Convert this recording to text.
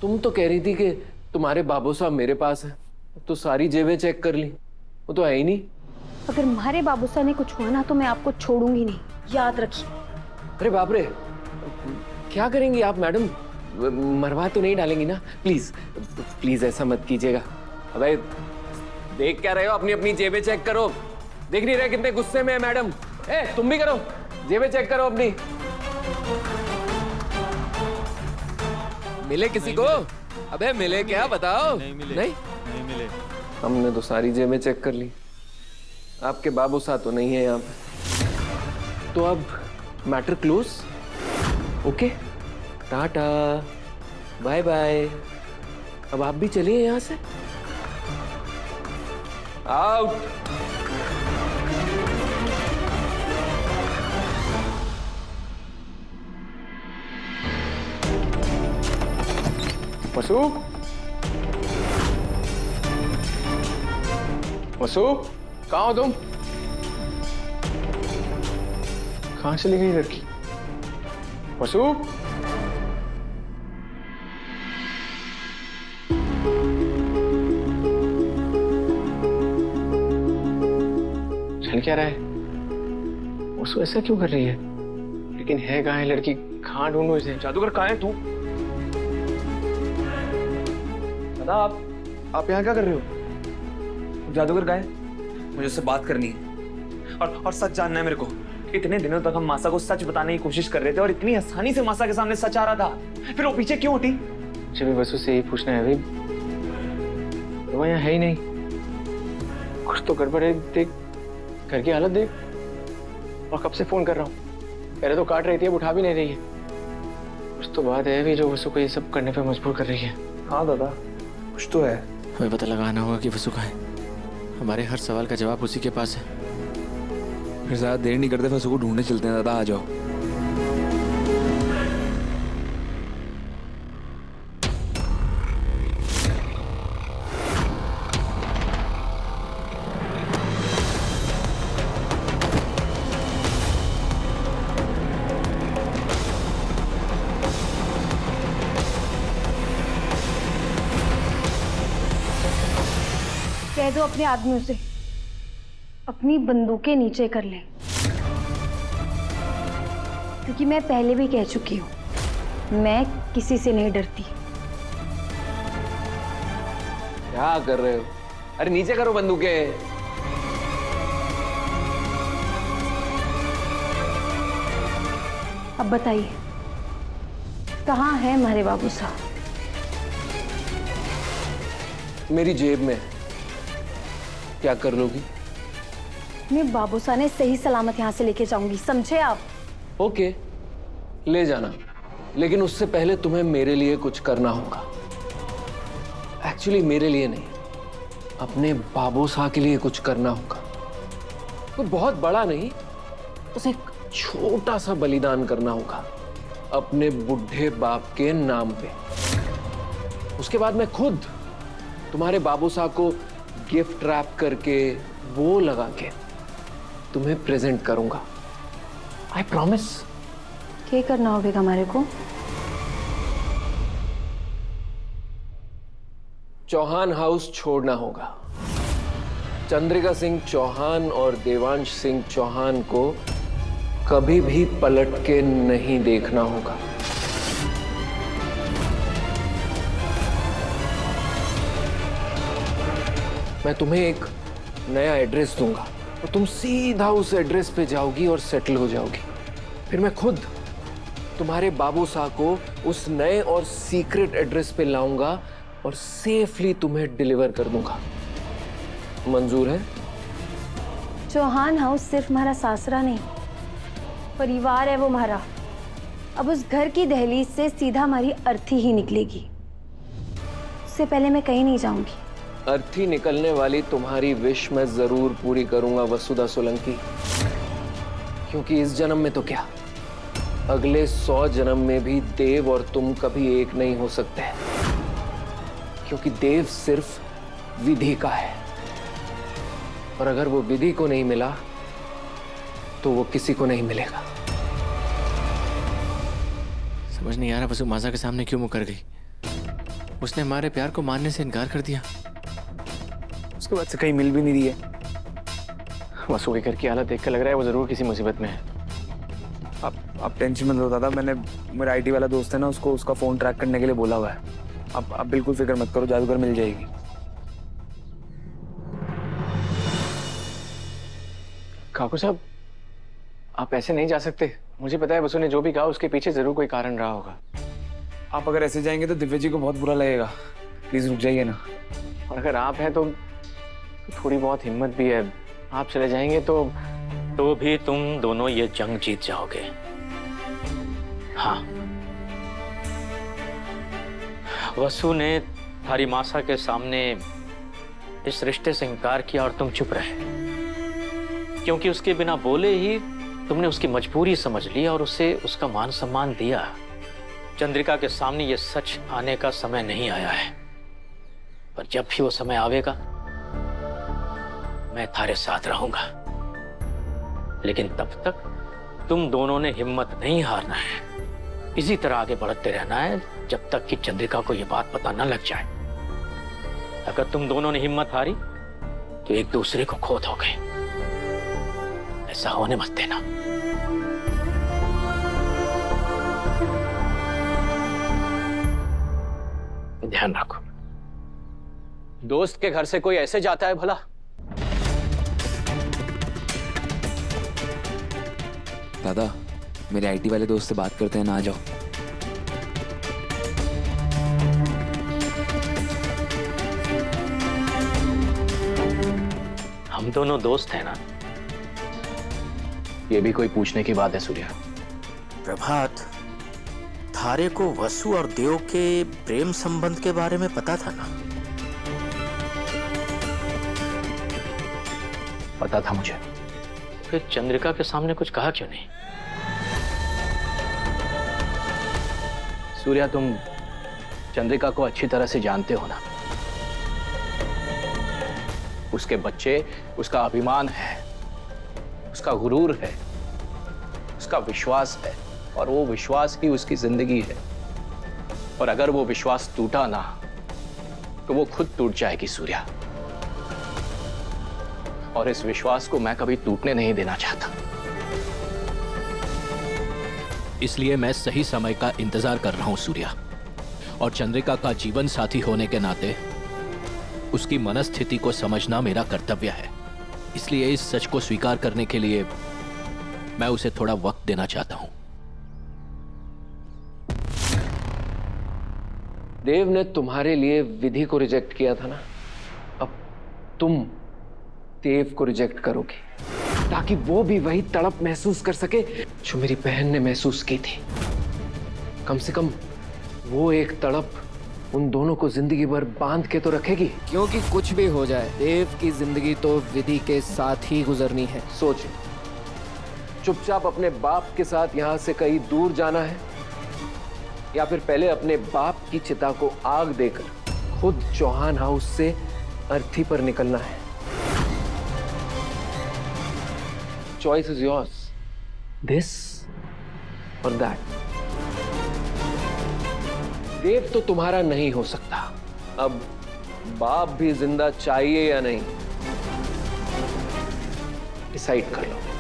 तुम तो कह रही थी कि तुम्हारे बाबू साहब मेरे पास है, तो सारी जेबें चेक कर ली, वो तो है ही नहीं। अगर हमारे बाबू साहब ने कुछ हुआ ना तो मैं आपको छोड़ूंगी नहीं, याद रखिए। अरे बाप रे, क्या करेंगी आप मैडम? मरवा तो नहीं डालेंगी ना? प्लीज प्लीज ऐसा मत कीजिएगा। अबे देख क्या रहे हो? अपनी अपनी जेबें चेक करो। देख नहीं रहे कितने गुस्से में है मैडम? ए तुम भी करो, जेबें चेक करो अपनी। मिले किसी को? अबे मिले क्या बताओ? नहीं मिले। नहीं मिले। हमने तो सारी जेबें चेक कर ली। आपके बाबू साहब तो नहीं है यहाँ पे। तो अब matter close. Okay, tata, bye bye. अब आप भी चलिए यहाँ से। आउट। वसु, वसु, कहाँ हो तुम? कहाँ चली गई लड़की? वसु, चल क्या रहा है? वसु ऐसा क्यों कर रही है? लेकिन है कहाँ है लड़की? कहाँ ढूंढूं इसे? जादूगर कहाँ है तू? दादा आप यहाँ क्या कर रहे हो? जादूगर का है? मुझे उससे बात करनी है और सच जानना है मेरे को। इतने दिनों तक हम मासा को सच बताने की कोशिश कर रहे थे और इतनी आसानी से मासा के सामने सच आ रहा था, फिर वो पीछे क्यों हटी? मुझे भी वसु से यही पूछना है भाई। वो यहाँ है ही नहीं, कुछ तो गड़बड़ है। देख घर की हालत देख, और कब से फोन कर रहा हूँ। पहले तो काट रही थी, अब उठा भी नहीं रही है। कुछ तो बात है भी जो वसु को ये सब करने पे मजबूर कर रही है। हाँ दादा, कुछ तो है। हमें पता लगाना होगा कि वसु कहाँ है। हमारे हर सवाल का जवाब उसी के पास है। फिर ज्यादा देर नहीं करते, वसु को ढूंढने चलते हैं। दादा आ जाओ। कह दो अपने आदमियों से अपनी बंदूकें नीचे कर लें, क्योंकि मैं पहले भी कह चुकी हूं, मैं किसी से नहीं डरती। क्या कर रहे हो? अरे नीचे करो बंदूकें। अब बताइए कहाँ है हमारे बाबू साहब? मेरी जेब में। क्या कर लोगी? मैं बाबू साहब ने सही सलामत यहाँ से लेके जाऊंगी, समझे आप? ओके, ले जाना, लेकिन उससे पहले तुम्हें मेरे लिए कुछ करना होगा। एक्चुअली मेरे लिए नहीं, अपने बाबू साहब के लिए कुछ करना होगा। कोई बहुत बड़ा नहीं, बस एक छोटा सा बलिदान करना होगा अपने बुढ़े बाप के नाम पे। उसके बाद मैं खुद तुम्हारे बाबू साहब को गिफ्ट रैप करके वो लगा के तुम्हें प्रेजेंट करूंगा। I promise. क्या करना होगा हमारे को? चौहान हाउस छोड़ना होगा। चंद्रिका सिंह चौहान और देवांश सिंह चौहान को कभी भी पलट के नहीं देखना होगा। मैं तुम्हें एक नया एड्रेस दूंगा और तुम सीधा उस एड्रेस पे जाओगी और सेटल हो जाओगी। फिर मैं खुद तुम्हारे बाबू साहब को उस नए और सीक्रेट एड्रेस पे लाऊंगा और सेफली तुम्हें डिलीवर कर दूंगा। मंजूर है? चौहान हाउस सिर्फ हमारा सासरा नहीं, परिवार है वो हमारा। अब उस घर की दहलीज से सीधा हमारी अर्थी ही निकलेगी। उससे पहले मैं कहीं नहीं जाऊंगी। अर्थी निकलने वाली तुम्हारी विश मैं जरूर पूरी करूंगा वसुधा सोलंकी, क्योंकि इस जन्म में तो क्या, अगले 100 जन्म में भी देव और तुम कभी एक नहीं हो सकते, क्योंकि देव सिर्फ विधि का है, और अगर वो विधि को नहीं मिला तो वो किसी को नहीं मिलेगा। समझ नहीं आ रहा वसु माजा के सामने क्यों मुकर गई। उसने हमारे प्यार को मानने से इनकार कर दिया। उसके बाद से कहीं मिल भी नहीं रही है। वसु के घर की हालत देख कर लग रहा है वो जरूर किसी मुसीबत में है। आप टेंशन मत लो दादा, मैंने मेरा आईटी वाला दोस्त है ना, उसको उसका फोन ट्रैक करने के लिए बोला हुआ है। आप बिल्कुल फिक्र मत करो, जादूगर मिल जाएगी। ठाकुर साहब, आप ऐसे नहीं जा सकते। मुझे पता है वसु ने जो भी कहा उसके पीछे जरूर कोई कारण रहा होगा। आप अगर ऐसे जाएंगे तो दिव्या जी को बहुत बुरा लगेगा। प्लीज रुक जाइए ना। और अगर आप हैं तो थोड़ी बहुत हिम्मत भी है। आप चले जाएंगे तो भी तुम दोनों ये जंग जीत जाओगे। हाँ, वसु ने थारी मासा के सामने इस रिश्ते से इनकार किया और तुम चुप रहे, क्योंकि उसके बिना बोले ही तुमने उसकी मजबूरी समझ ली और उसे उसका मान सम्मान दिया। चंद्रिका के सामने ये सच आने का समय नहीं आया है, पर जब भी वो समय आवेगा मैं थारे साथ रहूंगा। लेकिन तब तक तुम दोनों ने हिम्मत नहीं हारना है। इसी तरह आगे बढ़ते रहना है जब तक कि चंद्रिका को यह बात पता न लग जाए। अगर तुम दोनों ने हिम्मत हारी तो एक दूसरे को खो दोगे। ऐसा होने मत देना। ध्यान रखो। दोस्त के घर से कोई ऐसे जाता है भला? दादा, मेरे आईटी वाले दोस्त से बात करते हैं ना, आ जाओ। हम दोनों दोस्त हैं ना? ये भी कोई पूछने की बात है सूर्या? प्रभात, थारे को वसु और देव के प्रेम संबंध के बारे में पता था ना? पता था मुझे। फिर चंद्रिका के सामने कुछ कहा क्यों नहीं? सूर्या, तुम चंद्रिका को अच्छी तरह से जानते हो ना। उसके बच्चे उसका अभिमान है, उसका गुरूर है, उसका विश्वास है, और वो विश्वास ही उसकी जिंदगी है। और अगर वो विश्वास टूटा ना तो वो खुद टूट जाएगी सूर्या। और इस विश्वास को मैं कभी टूटने नहीं देना चाहता। इसलिए मैं सही समय का इंतजार कर रहा हूं सूर्या। और चंद्रिका का जीवन साथी होने के नाते उसकी मनस्थिति को समझना मेरा कर्तव्य है। इसलिए इस सच को स्वीकार करने के लिए मैं उसे थोड़ा वक्त देना चाहता हूं। देव ने तुम्हारे लिए विधि को रिजेक्ट किया था ना, अब तुम देव को रिजेक्ट करोगे ताकि वो भी वही तड़प महसूस कर सके जो मेरी बहन ने महसूस की थी। कम से कम वो एक तड़प उन दोनों को जिंदगी भर बांध के तो रखेगी। क्योंकि कुछ भी हो जाए, देव की जिंदगी तो विधि के साथ ही गुजरनी है। सोच, चुपचाप अपने बाप के साथ यहां से कहीं दूर जाना है, या फिर पहले अपने बाप की चिता को आग देकर खुद चौहान हाउस से अर्थी पर निकलना है। चॉइस इज योर्स, दिस और दैट। देव तो तुम्हारा नहीं हो सकता। अब बाप भी जिंदा चाहिए या नहीं, डिसाइड कर लो।